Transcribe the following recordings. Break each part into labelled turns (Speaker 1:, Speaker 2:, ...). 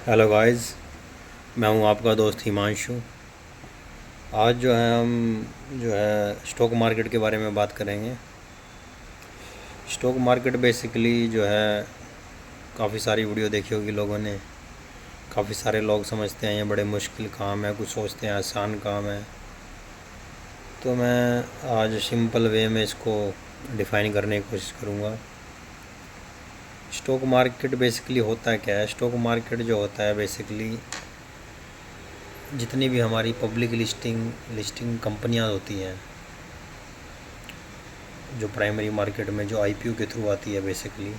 Speaker 1: Hello guys, मैं हूं आपका दोस्त हिमांशु। आज हम स्टॉक मार्केट के बारे में बात करेंगे। स्टॉक मार्केट बेसिकली काफ़ी सारी वीडियो देखी होगी लोगों ने। काफ़ी सारे लोग समझते हैं ये बड़े मुश्किल काम है, कुछ सोचते हैं आसान काम है। तो मैं आज सिंपल वे में इसको डिफ़ाइन करने की कोशिश करूँगा। स्टॉक मार्केट बेसिकली होता क्या है? स्टॉक मार्केट जो होता है बेसिकली जितनी भी हमारी पब्लिक लिस्टिंग कंपनियां होती हैं, जो प्राइमरी मार्केट में जो आईपीओ के थ्रू आती है बेसिकली,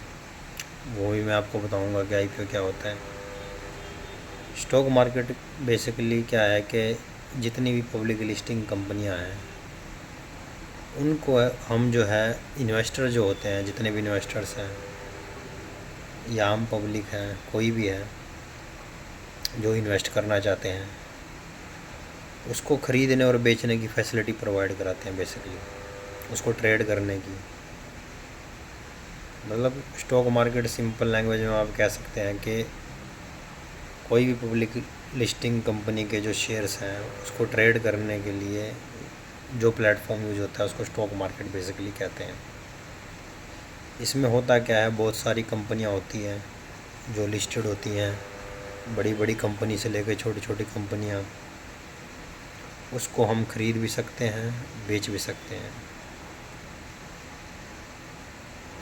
Speaker 1: वो भी मैं आपको बताऊंगा कि आईपीओ क्या होता है। स्टॉक मार्केट बेसिकली क्या है कि जितनी भी पब्लिक लिस्टिंग कंपनियां हैं उनको हम इन्वेस्टर जो होते हैं, जितने भी इन्वेस्टर्स हैं या आम पब्लिक हैं, कोई भी है जो इन्वेस्ट करना चाहते हैं, उसको ख़रीदने और बेचने की फैसिलिटी प्रोवाइड कराते हैं। बेसिकली उसको ट्रेड करने की, मतलब स्टॉक मार्केट सिंपल लैंग्वेज में आप कह सकते हैं कि कोई भी पब्लिक लिस्टिंग कंपनी के जो शेयर्स हैं उसको ट्रेड करने के लिए जो प्लेटफॉर्म यूज होता है उसको स्टॉक मार्केट बेसिकली कहते हैं। इसमें होता क्या है, बहुत सारी कंपनियां होती हैं जो लिस्टेड होती हैं, बड़ी बड़ी कंपनी से लेकर छोटी छोटी कंपनियां। उसको हम ख़रीद भी सकते हैं, बेच भी सकते हैं।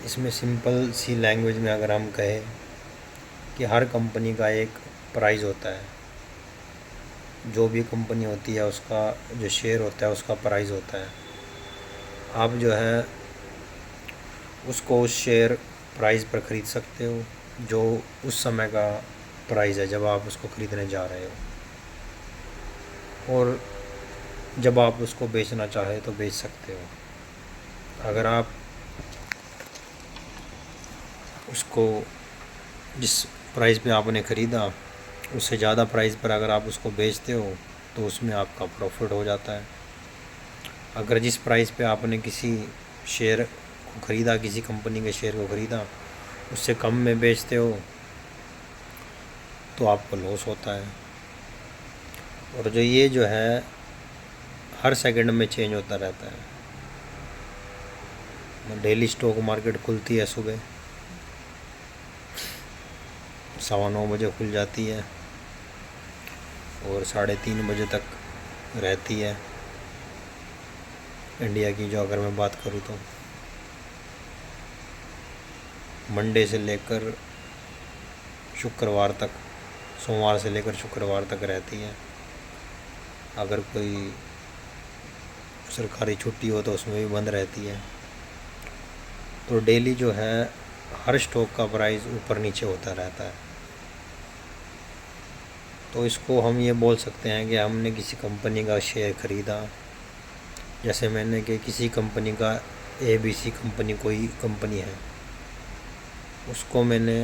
Speaker 1: इसमें सिंपल सी लैंग्वेज में अगर हम कहें कि हर कंपनी का एक प्राइस होता है, जो भी कंपनी होती है उसका जो शेयर होता है उसका प्राइस होता है। आप उसको उस शेयर प्राइस पर ख़रीद सकते हो जो उस समय का प्राइस है जब आप उसको ख़रीदने जा रहे हो, और जब आप उसको बेचना चाहे तो बेच सकते हो। अगर आप उसको जिस प्राइस पे आपने ख़रीदा उससे ज़्यादा प्राइस पर अगर आप उसको बेचते हो तो उसमें आपका प्रॉफिट हो जाता है। अगर जिस प्राइस पे आपने किसी शेयर को ख़रीदा, किसी कंपनी के शेयर को ख़रीदा, उससे कम में बेचते हो तो आपको लॉस होता है। और जो है हर सेकंड में चेंज होता रहता है। डेली स्टॉक मार्केट खुलती है सुबह 9:15 बजे खुल जाती है और 3:30 बजे तक रहती है इंडिया की। जो अगर मैं बात करूँ तो मंडे से लेकर शुक्रवार तक, सोमवार से लेकर शुक्रवार तक रहती है। अगर कोई सरकारी छुट्टी हो तो उसमें भी बंद रहती है। तो डेली हर स्टॉक का प्राइस ऊपर नीचे होता रहता है। तो इसको हम ये बोल सकते हैं कि हमने किसी कंपनी का शेयर ख़रीदा, जैसे मैंने कि किसी कंपनी का ABC कंपनी, कोई कंपनी है, उसको मैंने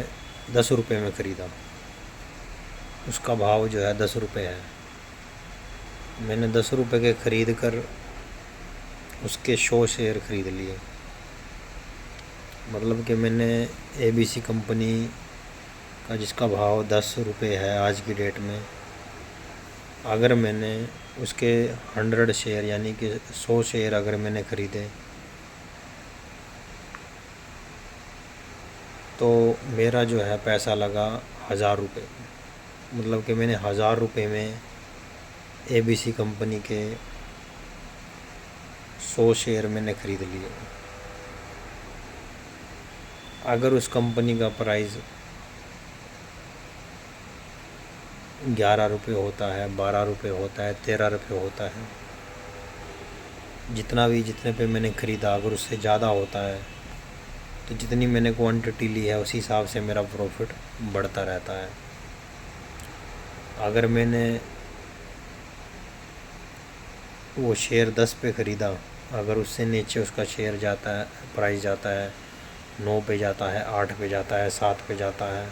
Speaker 1: 10 रुपये में ख़रीदा। उसका भाव 10 रुपये है। मैंने 10 रुपये के ख़रीद कर उसके 100 शेयर ख़रीद लिए। मतलब कि मैंने ABC कंपनी का जिसका भाव 10 रुपये है आज की डेट में, अगर मैंने उसके 100 शेयर यानी कि 100 शेयर अगर मैंने ख़रीदे तो मेरा पैसा लगा 1000 रुपये। मतलब कि मैंने 1000 रुपये में ABC कंपनी के 100 शेयर मैंने ख़रीद लिए। अगर उस कंपनी का प्राइस 11 रुपये होता है, 12 रुपये होता है, 13 रुपये होता है, जितने पे मैंने ख़रीदा, अगर उससे ज़्यादा होता है तो जितनी मैंने क्वांटिटी ली है उसी हिसाब से मेरा प्रॉफिट बढ़ता रहता है। अगर मैंने वो शेयर 10 पे ख़रीदा, अगर उससे नीचे उसका शेयर जाता है, प्राइस जाता है 9 पे जाता है, 8 पे जाता है, 7 पे जाता है,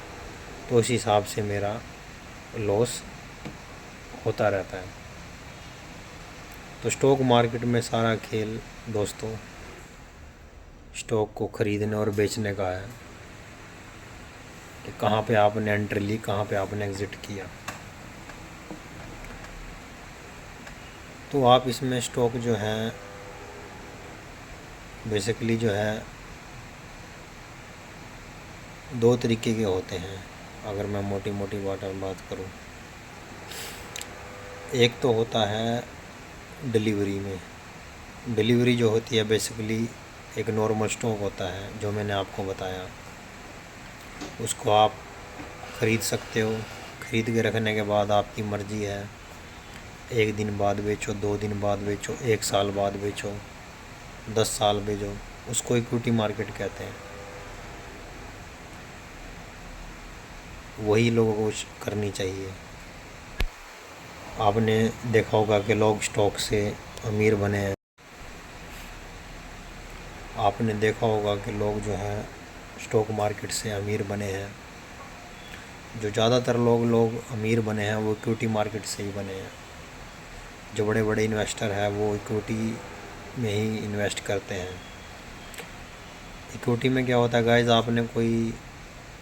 Speaker 1: तो उस हिसाब से मेरा लॉस होता रहता है। तो स्टॉक मार्केट में सारा खेल दोस्तों स्टॉक को ख़रीदने और बेचने का है कि कहाँ पे आपने एंट्री ली, कहाँ पे आपने एग्ज़िट किया। तो आप इसमें स्टॉक जो है बेसिकली जो है दो तरीके के होते हैं, अगर मैं मोटी मोटी बात करूं। एक तो होता है डिलीवरी में। डिलीवरी जो होती है बेसिकली एक नॉर्मल स्टॉक होता है जो मैंने आपको बताया, उसको आप ख़रीद सकते हो। ख़रीद के रखने के बाद आपकी मर्ज़ी है, एक दिन बाद बेचो, 2 दिन बाद बेचो, 1 साल बाद बेचो, 10 साल बेचो, उसको इक्विटी मार्केट कहते हैं। वही लोगों को करनी चाहिए। आपने देखा होगा कि लोग स्टॉक से अमीर बने हैं। आपने देखा होगा कि लोग जो हैं स्टॉक मार्केट से अमीर बने हैं। जो ज़्यादातर लोग अमीर बने हैं वो इक्विटी मार्केट से ही बने हैं। जो बड़े बड़े इन्वेस्टर हैं वो इक्विटी में ही इन्वेस्ट करते हैं। इक्विटी में क्या होता है गाइस, आपने कोई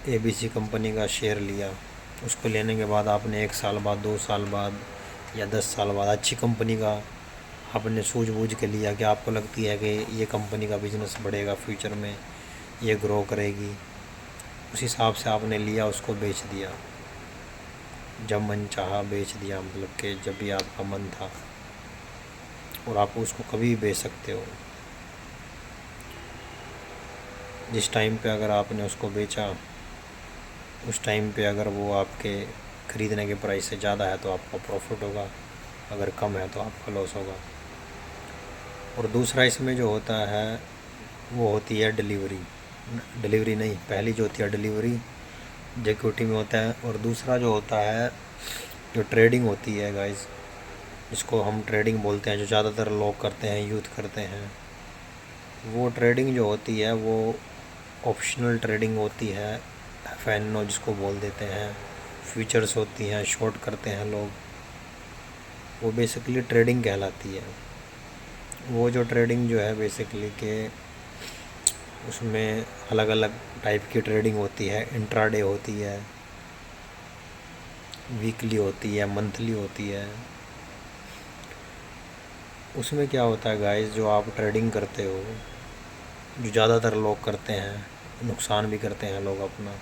Speaker 1: ABC कंपनी का शेयर लिया, उसको लेने के बाद आपने 1 साल बाद, 2 साल बाद या 10 साल बाद अच्छी कंपनी का आपने सूझबूझ के लिया कि आपको लगती है कि ये कंपनी का बिज़नेस बढ़ेगा, फ्यूचर में ये ग्रो करेगी, उस हिसाब से आपने लिया, उसको बेच दिया। जब मन चाहा बेच दिया, मतलब कि जब भी आपका मन था, और आप उसको कभी भी बेच सकते हो। जिस टाइम पे अगर आपने उसको बेचा, उस टाइम पे अगर वो आपके ख़रीदने के प्राइस से ज़्यादा है तो आपका प्रॉफिट होगा, अगर कम है तो आपका लॉस होगा। और दूसरा इसमें जो होता है वो होती है डिलीवरी नहीं, पहली जो होती है डिलीवरी जो इक्विटी में होता है, और दूसरा जो होता है जो ट्रेडिंग होती है गाइस, जिसको हम ट्रेडिंग बोलते हैं, जो ज़्यादातर लोग करते हैं, यूथ करते हैं। वो ट्रेडिंग जो होती है वो ऑप्शनल ट्रेडिंग होती है, FNO जिसको बोल देते हैं। फ्यूचर्स होती हैं, शॉर्ट करते हैं लोग, वो बेसिकली ट्रेडिंग कहलाती है। वो जो ट्रेडिंग जो है बेसिकली के उसमें अलग अलग टाइप की ट्रेडिंग होती है। इंट्राडे होती है, वीकली होती है, मंथली होती है। उसमें क्या होता है गाइस, जो आप ट्रेडिंग करते हो, जो ज़्यादातर लोग करते हैं, नुकसान भी करते हैं लोग अपना।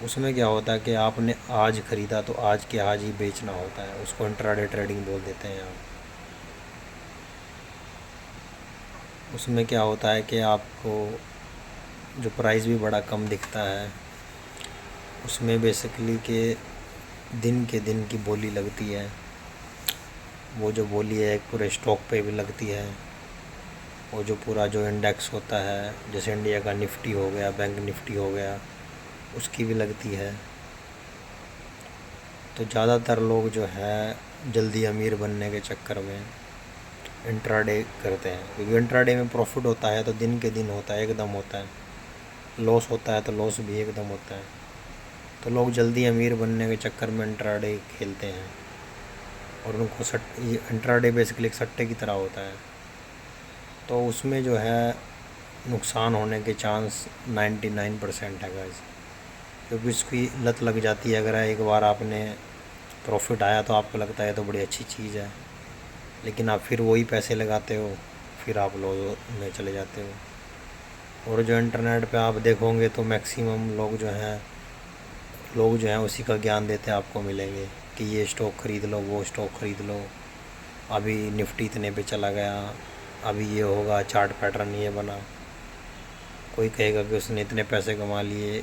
Speaker 1: उसमें क्या होता है कि आपने आज ख़रीदा तो आज के आज ही बेचना होता है, उसको इंट्राडे ट्रेडिंग बोल देते हैं आप। उसमें क्या होता है कि आपको जो प्राइस भी बड़ा कम दिखता है, उसमें बेसिकली के दिन की बोली लगती है। वो जो बोली है एक पूरे स्टॉक पे भी लगती है। वो जो पूरा जो इंडेक्स होता है, जैसे इंडिया का निफ्टी हो गया, बैंक निफ्टी हो गया, उसकी भी लगती है। तो ज़्यादातर लोग जो है जल्दी अमीर बनने के चक्कर में इंट्राडे करते हैं, क्योंकि इंट्राडे में प्रॉफिट होता है तो दिन के दिन होता है, एकदम होता है। लॉस होता है तो लॉस भी एकदम होता है। तो लोग जल्दी अमीर बनने के चक्कर में इंट्राडे खेलते हैं, और उनको ये इंट्राडे बेसिकली एक सट्टे की तरह होता है। तो उसमें जो है नुकसान होने के चांस 99% है गाइस, क्योंकि उसकी लत लग जाती है। अगर एक बार आपने प्रॉफिट आया तो आपको लगता है तो बड़ी अच्छी चीज़ है, लेकिन आप फिर वही पैसे लगाते हो, फिर आप लॉस में चले जाते हो। और जो इंटरनेट पे आप देखोगे तो मैक्सिमम लोग जो हैं उसी का ज्ञान देते आपको मिलेंगे कि ये स्टॉक ख़रीद लो, वो स्टॉक ख़रीद लो, अभी निफ्टी इतने पे चला गया, अभी ये होगा, चार्ट पैटर्न ये बना। कोई कहेगा कि उसने इतने पैसे कमा लिए,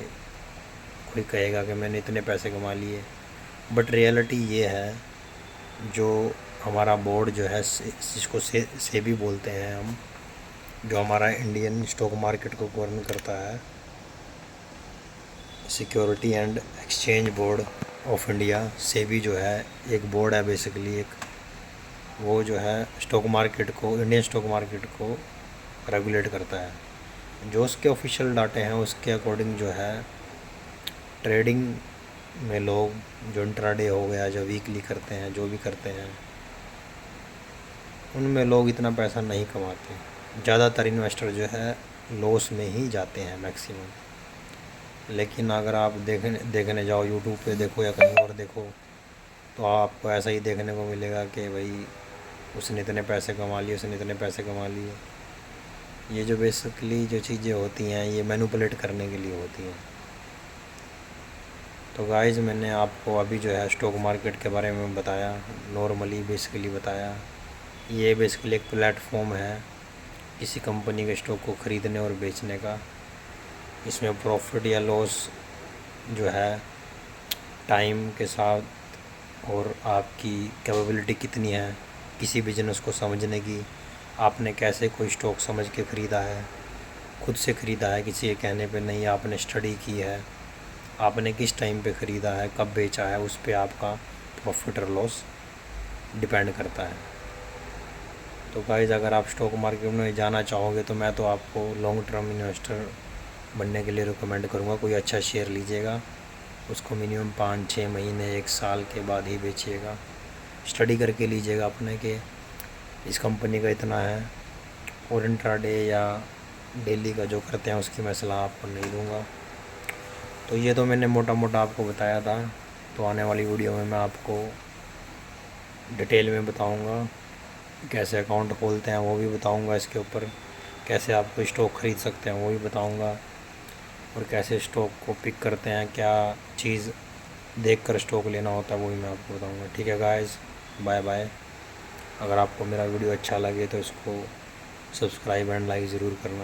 Speaker 1: कोई कहेगा कि मैंने इतने पैसे कमा लिए। बट रियलिटी ये है, जो हमारा बोर्ड जो है जिसको सेबी बोलते हैं हम, जो हमारा इंडियन स्टॉक मार्केट को गवर्न करता है, security and exchange board of India, SEBI जो है एक बोर्ड है बेसिकली एक। वो जो है स्टॉक मार्केट को, इंडियन स्टॉक मार्केट को रेगुलेट करता है। जो उसके ऑफिशियल डाटे हैं उसके अकॉर्डिंग जो है ट्रेडिंग में लोग जो इंट्राडे हो गया, जो वीकली करते हैं, जो भी करते हैं, उनमें लोग इतना पैसा नहीं कमाते। ज़्यादातर इन्वेस्टर जो है लॉस में ही जाते हैं मैक्सिमम। लेकिन अगर आप देखने जाओ, यूट्यूब पे देखो या कहीं और देखो, तो आपको ऐसा ही देखने को मिलेगा कि भाई उसने इतने पैसे कमा लिए, उसने इतने पैसे कमा लिए। ये जो बेसिकली जो चीज़ें होती हैं ये मैनिपुलेट करने के लिए होती हैं। तो गाइस, मैंने आपको अभी जो है स्टॉक मार्केट के बारे में बताया, नॉर्मली बेसिकली बताया। ये बेसिकली एक प्लेटफॉर्म है किसी कंपनी के स्टॉक को ख़रीदने और बेचने का। इसमें प्रॉफिट या लॉस जो है टाइम के साथ और आपकी कैपेबिलिटी कितनी है किसी बिजनेस को समझने की, आपने कैसे कोई स्टॉक समझ के ख़रीदा है, खुद से ख़रीदा है किसी के कहने पे नहीं, आपने स्टडी की है, आपने किस टाइम पे ख़रीदा है, कब बेचा है, उस पर आपका प्रॉफिट और लॉस डिपेंड करता है। तो गाइस, अगर आप स्टॉक मार्केट में जाना चाहोगे तो मैं तो आपको लॉन्ग टर्म इन्वेस्टर बनने के लिए रिकमेंड करूँगा। कोई अच्छा शेयर लीजिएगा, उसको मिनिमम 5-6 महीने 1 साल के बाद ही बेचिएगा। स्टडी करके लीजिएगा अपने के इस कंपनी का इतना है, और इंट्राडे या डेली का जो करते हैं उसकी मैं सलाह आपको नहीं दूंगा। तो ये तो मैंने मोटा मोटा आपको बताया था। तो आने वाली वीडियो में मैं आपको डिटेल में बताऊंगा, कैसे अकाउंट खोलते हैं वो भी बताऊंगा, इसके ऊपर कैसे आप कोई स्टॉक ख़रीद सकते हैं वो भी बताऊंगा, और कैसे स्टॉक को पिक करते हैं, क्या चीज़ देखकर स्टॉक लेना होता है वो भी मैं आपको बताऊंगा। ठीक है गाइस, बाय बाय। अगर आपको मेरा वीडियो अच्छा लगे तो इसको सब्सक्राइब एंड लाइक ज़रूर करना।